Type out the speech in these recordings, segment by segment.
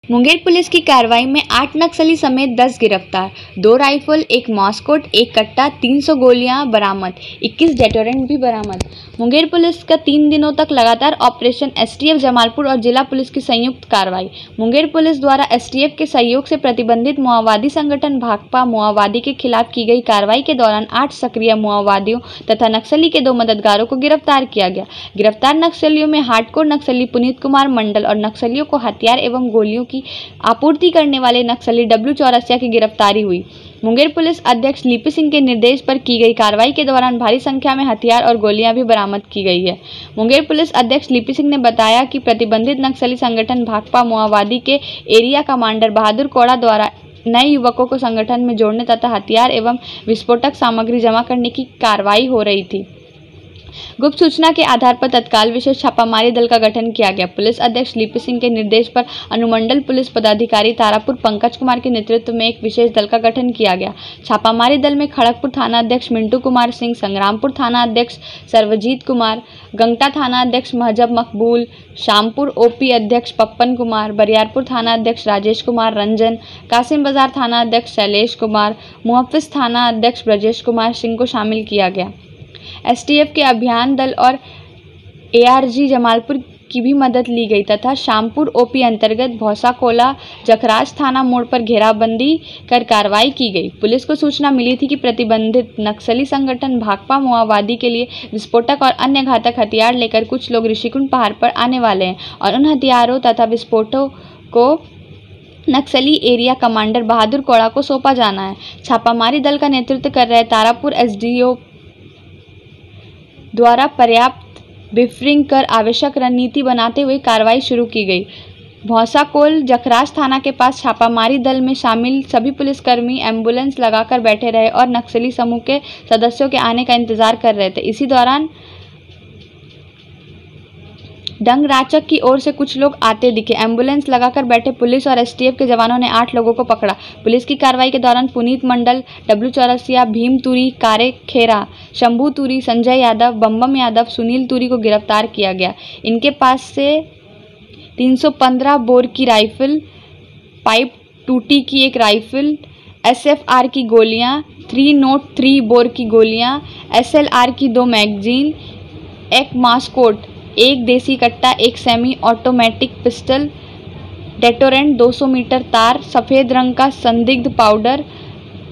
Munger police की कार्रवाई में 8 नक्सली समेत 10 गिरफ्तार, 2 राइफल, 1 मॉस्कोट, 1 कट्टा, 300 गोलियां बरामद, 21 डेटोरेंट भी बरामद। मुंगेर पुलिस का 3 दिनों तक लगातार ऑपरेशन एसटीएफ जमालपुर और जिला पुलिस की संयुक्त कार्रवाई। मुंगेर पुलिस द्वारा एसटीएफ के सहयोग से प्रतिबंधित माओवादी संगठन भाकपा माओवादी के खिलाफ की गई कार्रवाई के दौरान 8 सक्रिय माओवादियों तथा नक्सली के 2 मददगारों को गिरफ्तार किया गया। गिरफ्तार नक्सलियों में हार्डकोर नक्सली पुनीत कुमार मंडल और नक्सलियों को हथियार एवं गोलियों की आपूर्ति करने वाले नक्सली डब्लू चौरसिया की गिरफ्तारी हुई। मुंगेर पुलिस अध्यक्ष लिपि सिंह के निर्देश पर की गई कार्रवाई के दौरान भारी संख्या में हथियार और गोलियां भी बरामद की गई है। मुंगेर पुलिस अध्यक्ष लिपि सिंह ने बताया कि प्रतिबंधित नक्सली संगठन भाकपा माओवादी के एरिया कमांडर बहादुर कोड़ा द्वारा नए युवकों को संगठन में जोड़ने तथा हथियार एवं विस्फोटक सामग्री जमा करने की कार्रवाई हो रही थी। गुप्त सूचना के आधार पर तत्काल विशेष छापामारी दल का गठन किया गया। पुलिस अध्यक्ष लिपि सिंह के निर्देश पर अनुमंडल पुलिस पदाधिकारी तारापुर पंकज कुमार के नेतृत्व में एक विशेष दल का गठन किया गया। छापामारी दल में खड़गपुर थाना अध्यक्ष मिंटू कुमार सिंह, संग्रामपुर थाना अध्यक्ष सर्वजीत कुमार, गंगटा थाना अध्यक्ष महजब मकबूल, शामपुर ओपी अध्यक्ष पप्पन कुमार, बरियारपुर थाना अध्यक्ष राजेश कुमार रंजन, कासिम बाजार थाना अध्यक्ष शैलेश कुमार, मुहफ्फिज थाना अध्यक्ष ब्रजेश कुमार सिंह को शामिल किया गया। एसटीएफ के अभियान दल और एआरजी जमालपुर की भी मदद ली गई तथा शामपुर ओपी अंतर्गत भौसाकोला जखराज थाना मोड़ पर घेराबंदी कर कार्रवाई की गई। पुलिस को सूचना मिली थी कि प्रतिबंधित नक्सली संगठन भाकपा माओवादी के लिए विस्फोटक और अन्य घातक हथियार लेकर कुछ लोग ऋषिकुंड पहाड़ पर आने वाले हैं और उन हथियारों तथा विस्फोटों को नक्सली एरिया कमांडर बहादुर कोड़ा को सौंपा जाना है। छापामारी दल का नेतृत्व कर रहे तारापुर एसडीओ द्वारा पर्याप्त ब्रीफिंग कर आवश्यक रणनीति बनाते हुए कार्रवाई शुरू की गई। भौसाकोल जखराज थाना के पास छापामारी दल में शामिल सभी पुलिसकर्मी एम्बुलेंस लगाकर बैठे रहे और नक्सली समूह के सदस्यों के आने का इंतजार कर रहे थे। इसी दौरान डंगराचक की ओर से कुछ लोग आते दिखे। एम्बुलेंस लगाकर बैठे पुलिस और एसटीएफ के जवानों ने 8 लोगों को पकड़ा। पुलिस की कार्रवाई के दौरान पुनीत मंडल, डब्लू चौरसिया, भीम तुरी, कारे खेरा, शंभू तुरी, संजय यादव, बम्बम यादव, सुनील तुरी को गिरफ्तार किया गया। इनके पास से 315 बोर की राइफल, पाइप टूटी की एक राइफल, एसएफआर की गोलियां, 303 बोर की गोलियां, एसएलआर की 2 मैगजीन, एक मास्कोट, 1 देसी कट्टा, 1 सेमी ऑटोमेटिक पिस्टल, डेटोरेंट, 200 मीटर तार, सफ़ेद रंग का संदिग्ध पाउडर,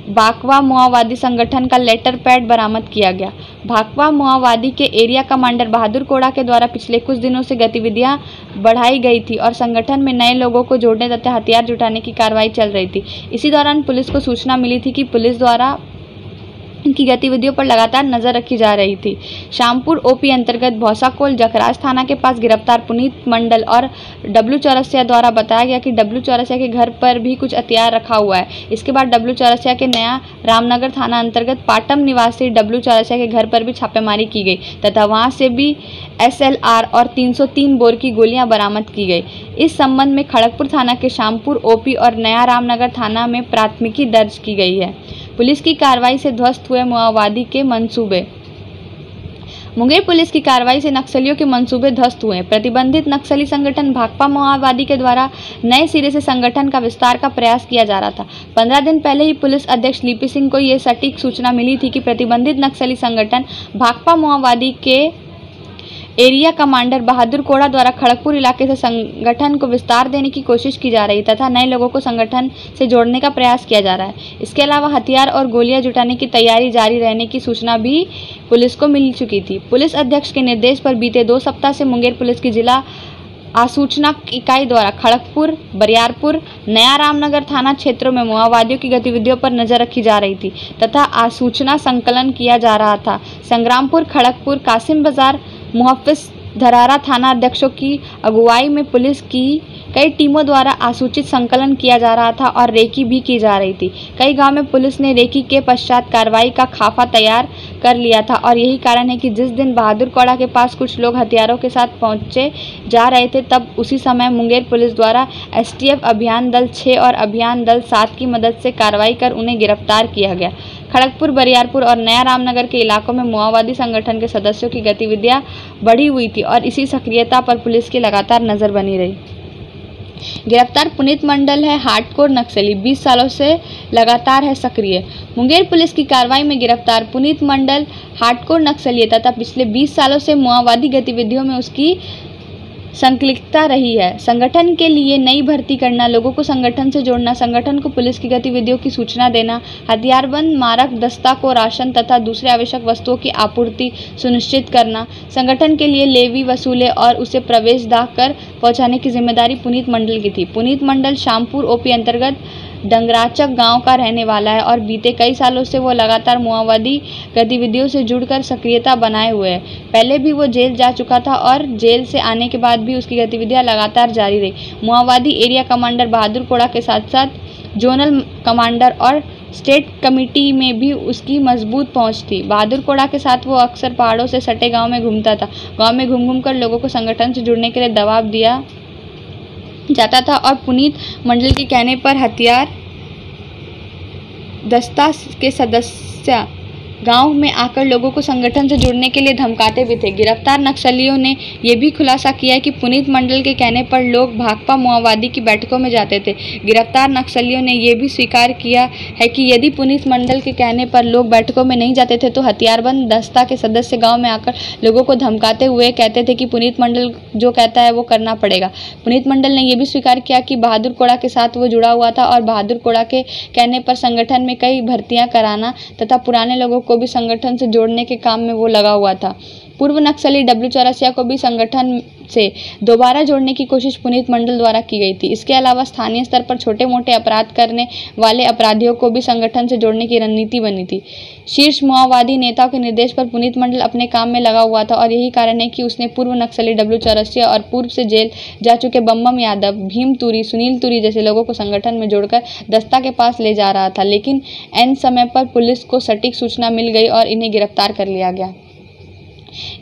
भाकपा माओवादी संगठन का लेटर पैड बरामद किया गया। भाकपा माओवादी के एरिया कमांडर बहादुर कोड़ा के द्वारा पिछले कुछ दिनों से गतिविधियां बढ़ाई गई थी और संगठन में नए लोगों को जोड़ने तथा हथियार जुटाने की कार्रवाई चल रही थी। इसी दौरान पुलिस को सूचना मिली थी कि पुलिस द्वारा इनकी गतिविधियों पर लगातार नजर रखी जा रही थी। शामपुर ओपी अंतर्गत भौसाकोल जखराज थाना के पास गिरफ्तार पुनीत मंडल और डब्लू चौरसिया द्वारा बताया गया कि डब्लू चौरसिया के घर पर भी कुछ हथियार रखा हुआ है। इसके बाद डब्लू चौरसिया के नया रामनगर थाना अंतर्गत पाटम निवासी डब्लू चौरसिया के घर पर भी छापेमारी की गई तथा वहां से भी एसएलआर और 303 बोर की गोलियां बरामद की गई। इस संबंध में खड़गपुर थाना के शामपुर ओपी और नया रामनगर थाना में प्राथमिकी दर्ज की गई है। पुलिस की कार्रवाई से ध्वस्त हुए माओवादी के मंसूबे। मुंगेर पुलिस की कार्रवाई से नक्सलियों के मंसूबे ध्वस्त हुए। प्रतिबंधित नक्सली संगठन भाकपा माओवादी के द्वारा नए सिरे से संगठन का विस्तार का प्रयास किया जा रहा था। 15 दिन पहले ही पुलिस अध्यक्ष लिपि सिंह को यह सटीक सूचना मिली थी कि प्रतिबंधित नक्सली संगठन भाकपा माओवादी के एरिया कमांडर बहादुर कोड़ा द्वारा खड़गपुर इलाके से संगठन को विस्तार देने की कोशिश की जा रही तथा नए लोगों को संगठन से जोड़ने का प्रयास किया जा रहा है। इसके अलावा हथियार और गोलियां जुटाने की तैयारी जारी रहने की सूचना भी पुलिस को मिल चुकी थी। पुलिस अध्यक्ष के निर्देश पर बीते 2 सप्ताह से मुंगेर पुलिस की जिला आसूचना इकाई द्वारा खड़गपुर, बरियारपुर, नया रामनगर थाना क्षेत्रों में माओवादियों की गतिविधियों पर नजर रखी जा रही थी तथा आसूचना संकलन किया जा रहा था। संग्रामपुर, खड़गपुर, कासिम बाजार, मुहफ्फिज धरारा थाना अध्यक्षों की अगुवाई में पुलिस की कई टीमों द्वारा आसूचित संकलन किया जा रहा था और रेकी भी की जा रही थी। कई गांव में पुलिस ने रेकी के पश्चात कार्रवाई का खाका तैयार कर लिया था और यही कारण है कि जिस दिन बहादुर कोड़ा के पास कुछ लोग हथियारों के साथ पहुंचे जा रहे थे तब उसी समय मुंगेर पुलिस द्वारा एसटीएफ अभियान दल 6 और अभियान दल 7 की मदद से कार्रवाई कर उन्हें गिरफ्तार किया गया। खड़गपुर, बरियारपुर और नया रामनगर के इलाकों में माओवादी संगठन के सदस्यों की गतिविधियां बढ़ी हुई थी और इसी सक्रियता पर पुलिस की लगातार नजर बनी रही। गिरफ्तार पुनीत मंडल है हार्डकोर नक्सली, 20 सालों से लगातार है सक्रिय। मुंगेर पुलिस की कार्रवाई में गिरफ्तार पुनीत मंडल हार्डकोर नक्सली है तथा पिछले 20 सालों से माओवादी गतिविधियों में उसकी संलिप्तता रही है। संगठन के लिए नई भर्ती करना, लोगों को संगठन से जोड़ना, संगठन को पुलिस की गतिविधियों की सूचना देना, हथियारबंद मारक दस्ता को राशन तथा दूसरे आवश्यक वस्तुओं की आपूर्ति सुनिश्चित करना, संगठन के लिए लेवी वसूले और उसे प्रवेश कर पहुंचाने की जिम्मेदारी पुनीत मंडल की थी। पुनीत मंडल शामपुर ओपी अंतर्गत डंगराचक गांव का रहने वाला है और बीते कई सालों से वो लगातार माओवादी गतिविधियों से जुड़कर सक्रियता बनाए हुए है। पहले भी वो जेल जा चुका था और जेल से आने के बाद भी उसकी गतिविधियां लगातार जारी रही। माओवादी एरिया कमांडर बहादुर कोड़ा के साथ साथ जोनल कमांडर और स्टेट कमेटी में भी उसकी मजबूत पहुंच थी। बहादुर कोड़ा के साथ वो अक्सर पहाड़ों से सटे गाँव में घूमता था। गाँव में घूम कर लोगों को संगठन से जुड़ने के लिए दबाव दिया जाता था और पुनीत मंडल के कहने पर हथियार दस्ता के सदस्य गांव में आकर लोगों को संगठन से जुड़ने के लिए धमकाते भी थे। गिरफ्तार नक्सलियों ने यह भी खुलासा किया कि पुनीत मंडल के कहने पर लोग भाकपा माओवादी की बैठकों में जाते थे। गिरफ्तार नक्सलियों ने यह भी स्वीकार किया है कि यदि पुनीत मंडल के कहने पर लोग बैठकों में नहीं जाते थे तो हथियारबंद दस्ता के सदस्य गाँव में आकर लोगों को धमकाते हुए कहते थे कि पुनीत मंडल जो कहता है वो करना पड़ेगा। पुनीत मंडल ने यह भी स्वीकार किया कि बहादुर कोड़ा के साथ वो जुड़ा हुआ था और बहादुर कोड़ा के कहने पर संगठन में कई भर्तियां कराना तथा पुराने लोगों को भी संगठन से जोड़ने के काम में वो लगा हुआ था। पूर्व नक्सली डब्ल्यू चौरसिया को भी संगठन से दोबारा जोड़ने की कोशिश पुनीत मंडल द्वारा की गई थी। इसके अलावा स्थानीय स्तर पर छोटे मोटे अपराध करने वाले अपराधियों को भी संगठन से जोड़ने की रणनीति बनी थी। शीर्ष माओवादी नेताओं के निर्देश पर पुनीत मंडल अपने काम में लगा हुआ था और यही कारण है कि उसने पूर्व नक्सली डब्ल्यू चौरसिया और पूर्व से जेल जा चुके बम यादव, भीम तुरी, सुनील तुरी जैसे लोगों को संगठन में जोड़कर दस्ता के पास ले जा रहा था। लेकिन ऐन समय पर पुलिस को सटीक सूचना मिल गई और इन्हें गिरफ्तार कर लिया गया।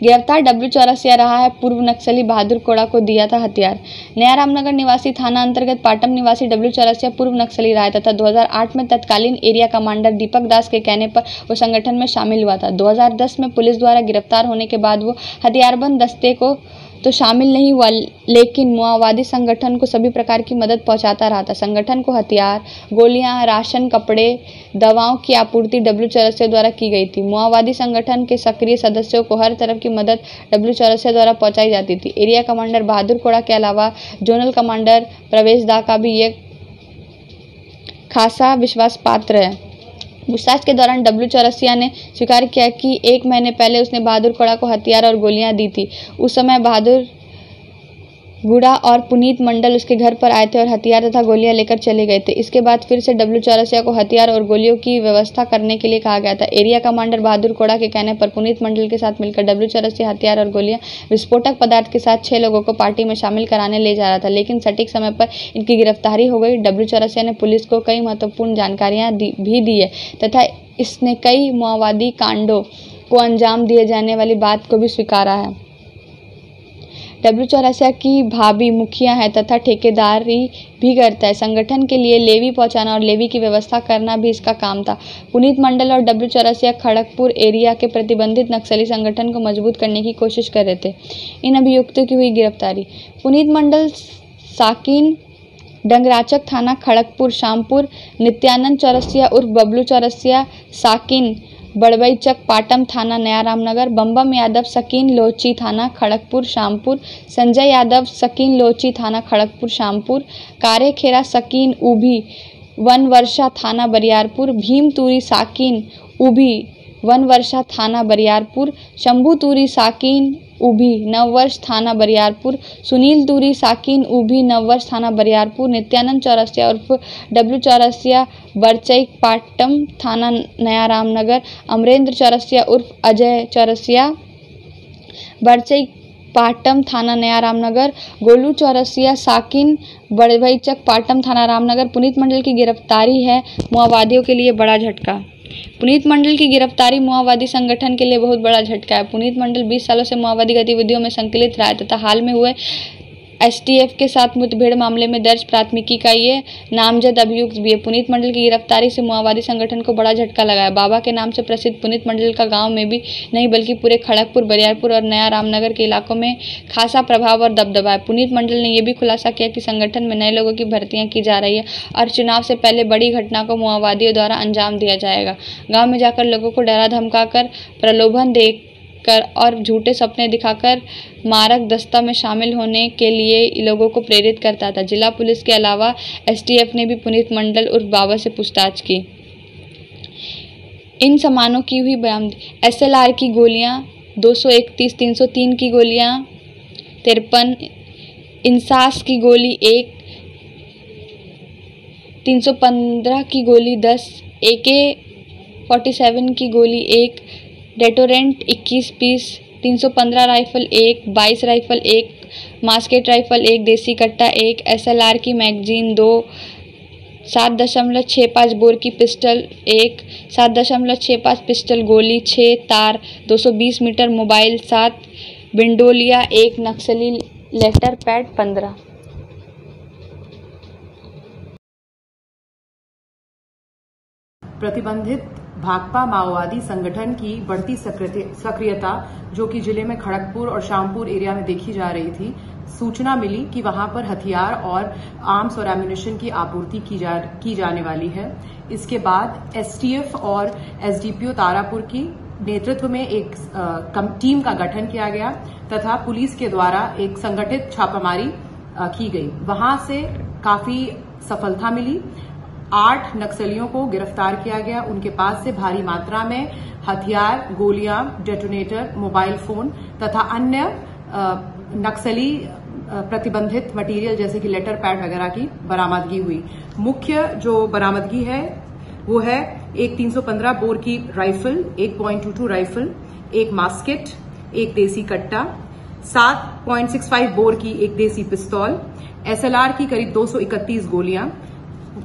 गिरफ्तार डब्ल्यू चौरसिया रहा है पूर्व नक्सली बहादुर कोड़ा को दिया था हथियार। नया रामनगर निवासी थाना अंतर्गत पाटम निवासी डब्ल्यू चौरसिया पूर्व नक्सली रहा तथा 2008 में तत्कालीन एरिया कमांडर दीपक दास के कहने पर वो संगठन में शामिल हुआ था। 2010 में पुलिस द्वारा गिरफ्तार होने के बाद वो हथियारबंद दस्ते को तो शामिल नहीं हुआ, लेकिन माओवादी संगठन को सभी प्रकार की मदद पहुंचाता रहा था। संगठन को हथियार, गोलियां, राशन, कपड़े, दवाओं की आपूर्ति डब्ल्यू चौरसिया द्वारा की गई थी। माओवादी संगठन के सक्रिय सदस्यों को हर तरफ की मदद डब्ल्यू चौरसिया द्वारा पहुंचाई जाती थी। एरिया कमांडर बहादुर कोड़ा के अलावा जोनल कमांडर प्रवेश दा का भी ये खासा विश्वास पात्र है। पूछताछ के दौरान डब्ल्यू चौरसिया ने स्वीकार किया कि 1 महीने पहले उसने बहादुर कोड़ा को हथियार और गोलियां दी थी। उस समय बहादुर गुड़ा और पुनीत मंडल उसके घर पर आए थे और हथियार तथा गोलियां लेकर चले गए थे। इसके बाद फिर से डब्ल्यू चौरसिया को हथियार और गोलियों की व्यवस्था करने के लिए कहा गया था। एरिया कमांडर बहादुर कोड़ा के कहने पर पुनीत मंडल के साथ मिलकर डब्ल्यू चौरसिया हथियार और गोलियां विस्फोटक पदार्थ के साथ 6 लोगों को पार्टी में शामिल कराने ले जा रहा था, लेकिन सटीक समय पर इनकी गिरफ्तारी हो गई। डब्ल्यू चौरसिया ने पुलिस को कई महत्वपूर्ण जानकारियां भी दी है तथा इसने कई माओवादी कांडों को अंजाम दिए जाने वाली बात को भी स्वीकारा है। डब्ल्यू चौरसिया की भाभी मुखिया है तथा ठेकेदारी भी करता है। संगठन के लिए लेवी पहुंचाना और लेवी की व्यवस्था करना भी इसका काम था। पुनीत मंडल और डब्ल्यू चौरसिया खड़गपुर एरिया के प्रतिबंधित नक्सली संगठन को मजबूत करने की कोशिश कर रहे थे। इन अभियुक्तों की हुई गिरफ्तारी। पुनीत मंडल साकिन डंगराचक थाना खड़गपुर शामपुर, नित्यानंद चौरसिया उर्फ बबलू चौरसिया साकिन बड़बईचक पाटम थाना नया रामनगर, बम यादव सकीन लोची थाना खड़गपुर शामपुर, संजय यादव सकीन लोची थाना खड़गपुर शामपुर, कारे खेरा सकीन उभी वनवर्षा थाना बरियारपुर, भीम तुरी साकिन उभी वनवर्षा थाना बरियारपुर, शंभू तुरी साकिन उभी नववर्ष थाना बरियारपुर, सुनील तुरी साकिन उभी नववर्ष थाना बरियारपुर, नित्यानंद चौरसिया उर्फ डब्ल्यू चौरसिया बरचई पाटम थाना नया रामनगर, अमरेंद्र चौरसिया उर्फ अजय चौरसिया बरचई पाटम थाना नया रामनगर, गोलू चौरसिया साकिन बड़बईचक पाटम थाना रामनगर। पुनीत मंडल की गिरफ्तारी है माओवादियों के लिए बड़ा झटका। पुनीत मंडल की गिरफ्तारी माओवादी संगठन के लिए बहुत बड़ा झटका है। पुनीत मंडल 20 सालों से माओवादी गतिविधियों में संकलित रहा है तथा हाल में हुए एसटीएफ के साथ मुठभेड़ मामले में दर्ज प्राथमिकी का ये नामजद अभियुक्त भी है। पुनीत मंडल की गिरफ्तारी से माओवादी संगठन को बड़ा झटका लगा है। बाबा के नाम से प्रसिद्ध पुनीत मंडल का गांव में भी नहीं बल्कि पूरे खड़गपुर, बरियारपुर और नया रामनगर के इलाकों में खासा प्रभाव और दबदबा है। पुनीत मंडल ने यह भी खुलासा किया कि संगठन में नए लोगों की भर्तियां की जा रही है और चुनाव से पहले बड़ी घटना को माओवादियों द्वारा अंजाम दिया जाएगा। गाँव में जाकर लोगों को डरा धमकाकर, प्रलोभन देकर और झूठे सपने दिखाकर मारक दस्ता में शामिल होने के लिए लोगों को प्रेरित करता था। जिला पुलिस के अलावा एसटीएफ ने भी पुनीत मंडल उर्फ बाबा से पूछताछ की। इन सामानों की हुई बरामदगी: एसएलआर की गोलियां 231, 303 की गोलियां 53, इंसास की गोली 1, 315 की गोली 10, AK-47 की गोली 1, detonator 21 piece, 315 rifle 1, 22 rifle 1, musket rifle 1, देसी कट्टा 1, एसएलआर की मैगजीन 2, 7.65 बोर की पिस्टल 1, 7.65 पिस्टल गोली 6, तार 220 मीटर, मोबाइल 7, बिंडोलिया 1, नक्सली लेटर पैड 15। प्रतिबंधित भाकपा माओवादी संगठन की बढ़ती सक्रियता जो कि जिले में खड़गपुर और शामपुर एरिया में देखी जा रही थी, सूचना मिली कि वहां पर हथियार और आर्म्स और एम्यूनिशन की आपूर्ति की जाने वाली है। इसके बाद एसटीएफ और एसडीपीओ तारापुर की नेतृत्व में एक टीम का गठन किया गया तथा पुलिस के द्वारा एक संगठित छापामारी की गई। वहां से काफी सफलता मिली। 8 नक्सलियों को गिरफ्तार किया गया। उनके पास से भारी मात्रा में हथियार, गोलियां, डेटोनेटर, मोबाइल फोन तथा अन्य नक्सली प्रतिबंधित मटेरियल जैसे कि लेटर पैड वगैरह की बरामदगी हुई। मुख्य जो बरामदगी है वो है एक 315 बोर की राइफल, 1.22 राइफल, एक मास्केट, एक देसी कट्टा, 7.65 बोर की एक देसी पिस्तौल, एसएलआर की करीब 231 गोलियां,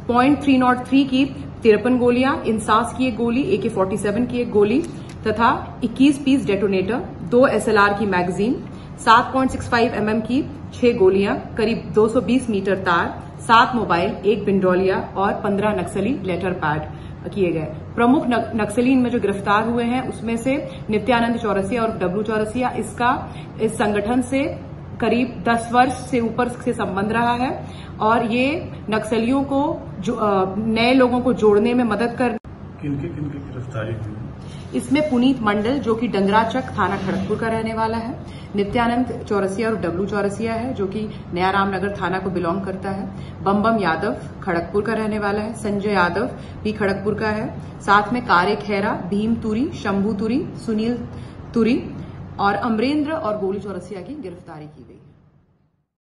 .303 की 53 गोलियां, इंसास की एक गोली, AK-47 की एक गोली तथा 21 पीस डेटोनेटर, 2 एसएलआर की मैगजीन, 7.65 mm की 6 गोलियां, करीब 220 मीटर तार, 7 मोबाइल, 1 बिंडोलिया और 15 नक्सली लेटर पैड किए गए। प्रमुख नक्सली इनमें जो गिरफ्तार हुए हैं उसमें से नित्यानंद चौरसिया और डब्लू चौरसिया, इसका इस संगठन से करीब 10 वर्ष से ऊपर से संबंध रहा है और ये नक्सलियों को नए लोगों को जोड़ने में मदद कर। किनकी गिरफ्तारी हुई? इसमें पुनीत मंडल जो कि डंगराचक थाना खड़गपुर का रहने वाला है, नित्यानंद चौरसिया और डब्लू चौरसिया है जो कि नया रामनगर थाना को बिलोंग करता है, बम यादव खड़गपुर का रहने वाला है, संजय यादव भी खड़गपुर का है, साथ में कारे खेरा, भीम तुरी, शंभू तुरी, सुनील तुरी और अमरेंद्र और गोली चौरसिया की गिरफ्तारी की गई है।